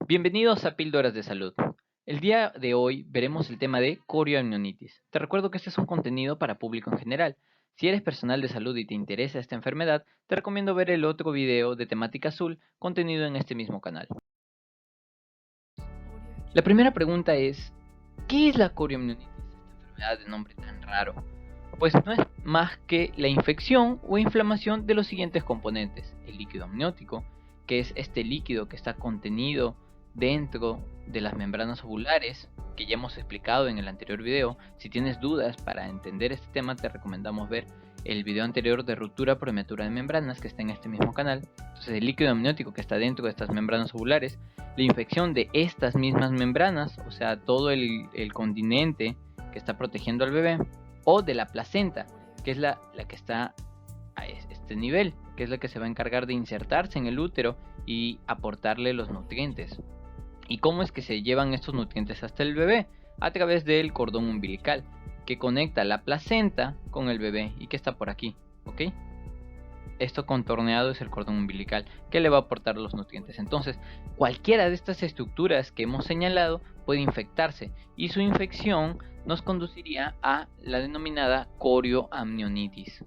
Bienvenidos a Píldoras de Salud. El día de hoy veremos el tema de corioamnionitis. Te recuerdo que este es un contenido para público en general. Si eres personal de salud y te interesa esta enfermedad, te recomiendo ver el otro video de temática azul contenido en este mismo canal. La primera pregunta es, ¿qué es la corioamnionitis? Esta enfermedad de nombre tan raro. Pues no es más que la infección o inflamación de los siguientes componentes: el líquido amniótico, que es este líquido que está contenido dentro de las membranas ovulares, que ya hemos explicado en el anterior video. Si tienes dudas para entender este tema, te recomendamos ver el video anterior de ruptura prematura de membranas, que está en este mismo canal. Entonces, el líquido amniótico que está dentro de estas membranas ovulares, la infección de estas mismas membranas, o sea, todo el continente que está protegiendo al bebé, o de la placenta, que es la que está a este nivel, que es la que se va a encargar de insertarse en el útero y aportarle los nutrientes. ¿Y cómo es que se llevan estos nutrientes hasta el bebé? A través del cordón umbilical, que conecta la placenta con el bebé y que está por aquí, ¿ok? Esto contorneado es el cordón umbilical, que le va a aportar los nutrientes. Entonces, cualquiera de estas estructuras que hemos señalado puede infectarse, y su infección nos conduciría a la denominada corioamnionitis.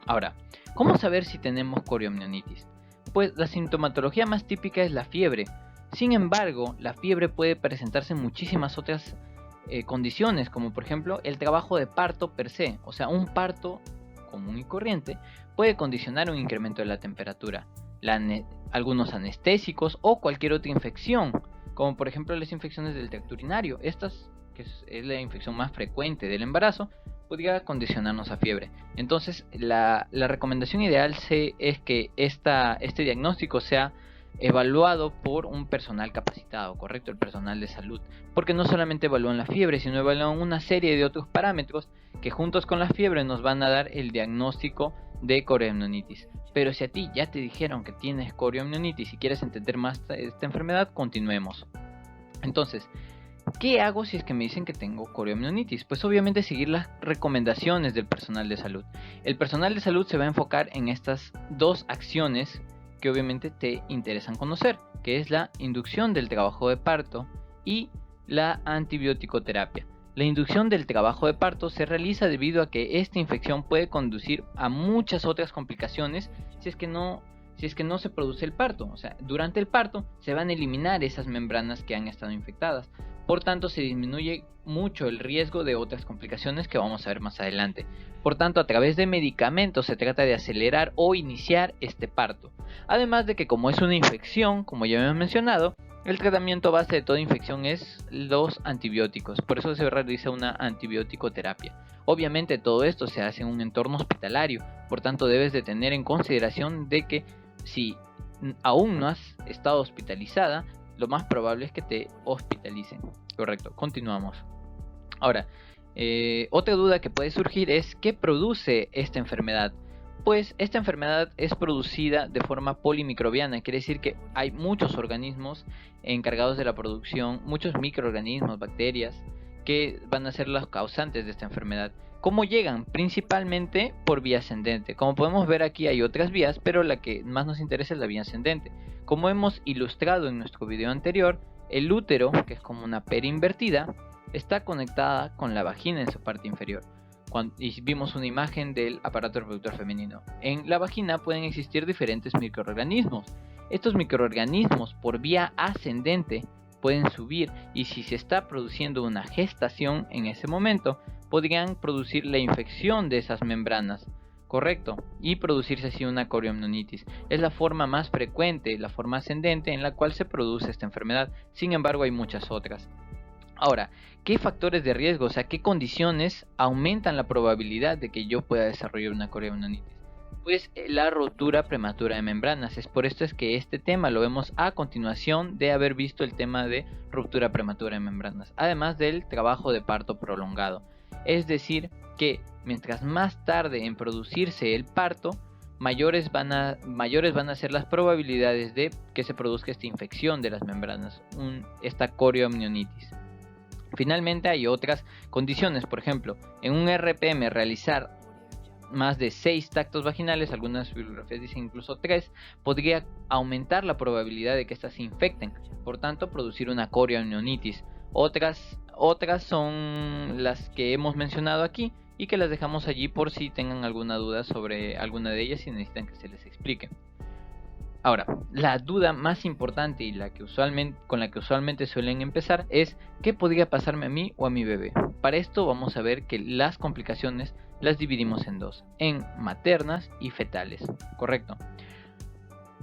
Ahora, ¿cómo saber si tenemos corioamnionitis? Pues la sintomatología más típica es la fiebre. Sin embargo, la fiebre puede presentarse en muchísimas otras condiciones, como por ejemplo el trabajo de parto per se, o sea, un parto común y corriente puede condicionar un incremento de la temperatura, algunos anestésicos o cualquier otra infección, como por ejemplo las infecciones del tracto urinario. Estas, que es la infección más frecuente del embarazo, podría condicionarnos a fiebre. Entonces la recomendación ideal es que este diagnóstico sea evaluado por un personal capacitado, correcto, el personal de salud, porque no solamente evalúan la fiebre, sino evalúan una serie de otros parámetros que juntos con la fiebre nos van a dar el diagnóstico de corioamnionitis. Pero si a ti ya te dijeron que tienes corioamnionitis y quieres entender más esta enfermedad, continuemos. Entonces, ¿qué hago si es que me dicen que tengo corioamnionitis? Pues obviamente seguir las recomendaciones del personal de salud. El personal de salud se va a enfocar en estas dos acciones que obviamente te interesan conocer, que es la inducción del trabajo de parto y la antibiótico-terapia. La inducción del trabajo de parto se realiza debido a que esta infección puede conducir a muchas otras complicaciones si es que no se produce el parto. O sea, durante el parto se van a eliminar esas membranas que han estado infectadas. Por tanto, se disminuye mucho el riesgo de otras complicaciones que vamos a ver más adelante. Por tanto, a través de medicamentos se trata de acelerar o iniciar este parto. Además de que, como es una infección, como ya hemos mencionado, el tratamiento base de toda infección es los antibióticos. Por eso se realiza una antibiótico-terapia. Obviamente todo esto se hace en un entorno hospitalario. Por tanto, debes de tener en consideración de que si aún no has estado hospitalizada, lo más probable es que te hospitalicen. Correcto, continuamos. Ahora, otra duda que puede surgir es ¿qué produce esta enfermedad? Pues esta enfermedad es producida de forma polimicrobiana, quiere decir que hay muchos organismos encargados de la producción, muchos microorganismos, bacterias, que van a ser los causantes de esta enfermedad. ¿Cómo llegan? Principalmente por vía ascendente. Como podemos ver aquí hay otras vías, pero la que más nos interesa es la vía ascendente. Como hemos ilustrado en nuestro video anterior, el útero, que es como una pera invertida, está conectada con la vagina en su parte inferior. Y vimos una imagen del aparato reproductor femenino. En la vagina pueden existir diferentes microorganismos. Estos microorganismos por vía ascendente pueden subir, y si se está produciendo una gestación en ese momento, podrían producir la infección de esas membranas, correcto, y producirse así una corioamnionitis. Es la forma más frecuente, la forma ascendente en la cual se produce esta enfermedad. Sin embargo, hay muchas otras. Ahora, ¿qué factores de riesgo, o sea, qué condiciones aumentan la probabilidad de que yo pueda desarrollar una corioamnionitis? Pues la ruptura prematura de membranas. Es por esto es que este tema lo vemos a continuación de haber visto el tema de ruptura prematura de membranas, además del trabajo de parto prolongado. Es decir, que mientras más tarde en producirse el parto, mayores van a ser las probabilidades de que se produzca esta infección de las membranas, esta corioamnionitis. Finalmente hay otras condiciones, por ejemplo, en un RPM realizar más de 6 tactos vaginales, algunas bibliografías dicen incluso 3, podría aumentar la probabilidad de que éstas se infecten, por tanto producir una corioamnionitis. Otras son las que hemos mencionado aquí y que las dejamos allí por si tengan alguna duda sobre alguna de ellas y necesitan que se les explique. Ahora, la duda más importante y con la que usualmente suelen empezar es ¿qué podría pasarme a mí o a mi bebé? Para esto vamos a ver que las complicaciones las dividimos en dos, en maternas y fetales, ¿correcto?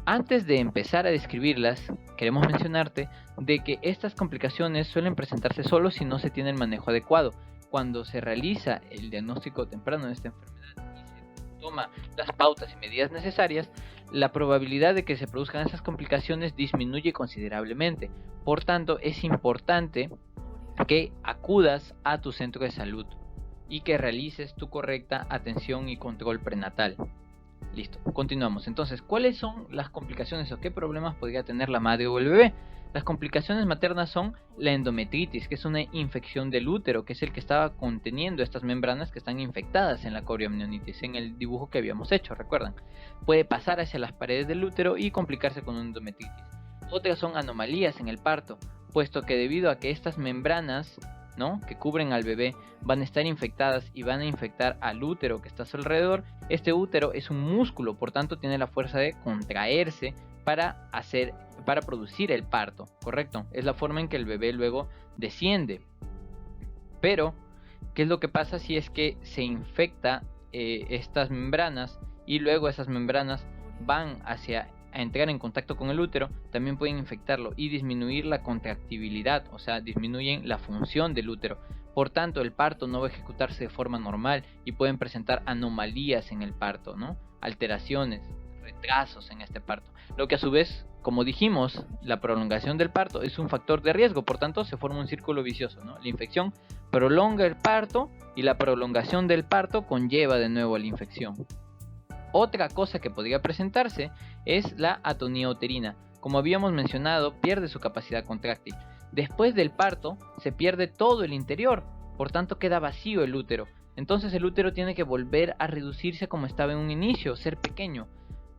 Antes de empezar a describirlas, queremos mencionarte de que estas complicaciones suelen presentarse solo si no se tiene el manejo adecuado. Cuando se realiza el diagnóstico temprano de esta enfermedad y se toma las pautas y medidas necesarias, la probabilidad de que se produzcan esas complicaciones disminuye considerablemente. Por tanto, es importante que acudas a tu centro de salud y que realices tu correcta atención y control prenatal. Listo, continuamos. Entonces, ¿cuáles son las complicaciones o qué problemas podría tener la madre o el bebé? Las complicaciones maternas son la endometritis, que es una infección del útero, que es el que estaba conteniendo estas membranas que están infectadas en la corioamnionitis, en el dibujo que habíamos hecho, ¿recuerdan? Puede pasar hacia las paredes del útero y complicarse con una endometritis. Otras son anomalías en el parto, puesto que debido a que estas membranas, ¿no?, que cubren al bebé van a estar infectadas y van a infectar al útero que está a su alrededor. Este útero es un músculo, por tanto tiene la fuerza de contraerse para producir el parto, ¿correcto? Es la forma en que el bebé luego desciende. Pero, ¿qué es lo que pasa si es que se infecta estas membranas y luego esas membranas van a entrar en contacto con el útero? También pueden infectarlo y disminuir la contractibilidad, o sea, disminuyen la función del útero. Por tanto, el parto no va a ejecutarse de forma normal y pueden presentar anomalías en el parto, ¿no? Alteraciones, retrasos en este parto. Lo que a su vez, como dijimos, la prolongación del parto es un factor de riesgo, por tanto se forma un círculo vicioso, ¿no? La infección prolonga el parto y la prolongación del parto conlleva de nuevo a la infección. Otra cosa que podría presentarse es la atonía uterina. Como habíamos mencionado, pierde su capacidad contráctil. Después del parto se pierde todo el interior, por tanto queda vacío el útero. Entonces el útero tiene que volver a reducirse como estaba en un inicio, ser pequeño,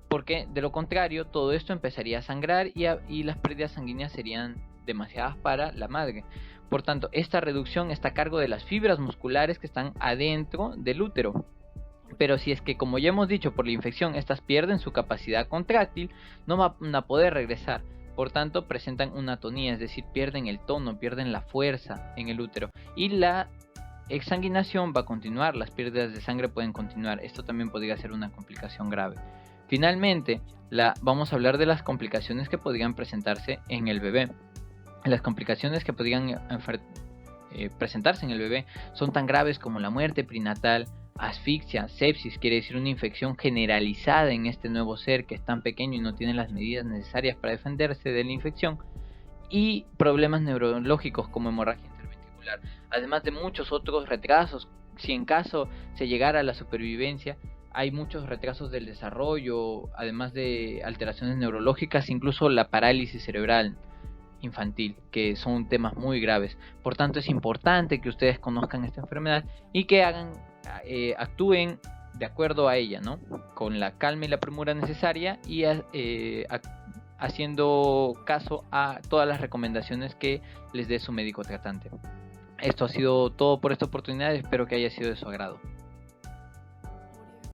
porque de lo contrario todo esto empezaría a sangrar y las pérdidas sanguíneas serían demasiadas para la madre. Por tanto, esta reducción está a cargo de las fibras musculares que están adentro del útero. Pero si es que, como ya hemos dicho, por la infección estas pierden su capacidad contráctil, no van a poder regresar. Por tanto, presentan una atonía, es decir, pierden el tono, pierden la fuerza en el útero. Y la exsanguinación va a continuar, las pérdidas de sangre pueden continuar. Esto también podría ser una complicación grave. Finalmente, vamos a hablar de las complicaciones que podrían presentarse en el bebé. Las complicaciones que podrían presentarse en el bebé son tan graves como la muerte prenatal, asfixia, sepsis, quiere decir una infección generalizada en este nuevo ser que es tan pequeño y no tiene las medidas necesarias para defenderse de la infección, y problemas neurológicos como hemorragia interventricular, además de muchos otros retrasos. Si en caso se llegara a la supervivencia, hay muchos retrasos del desarrollo, además de alteraciones neurológicas, incluso la parálisis cerebral infantil, que son temas muy graves. Por tanto, es importante que ustedes conozcan esta enfermedad y que actúen de acuerdo a ella, ¿no?, con la calma y la premura necesaria y haciendo caso a todas las recomendaciones que les dé su médico tratante. Esto ha sido todo por esta oportunidad, espero que haya sido de su agrado.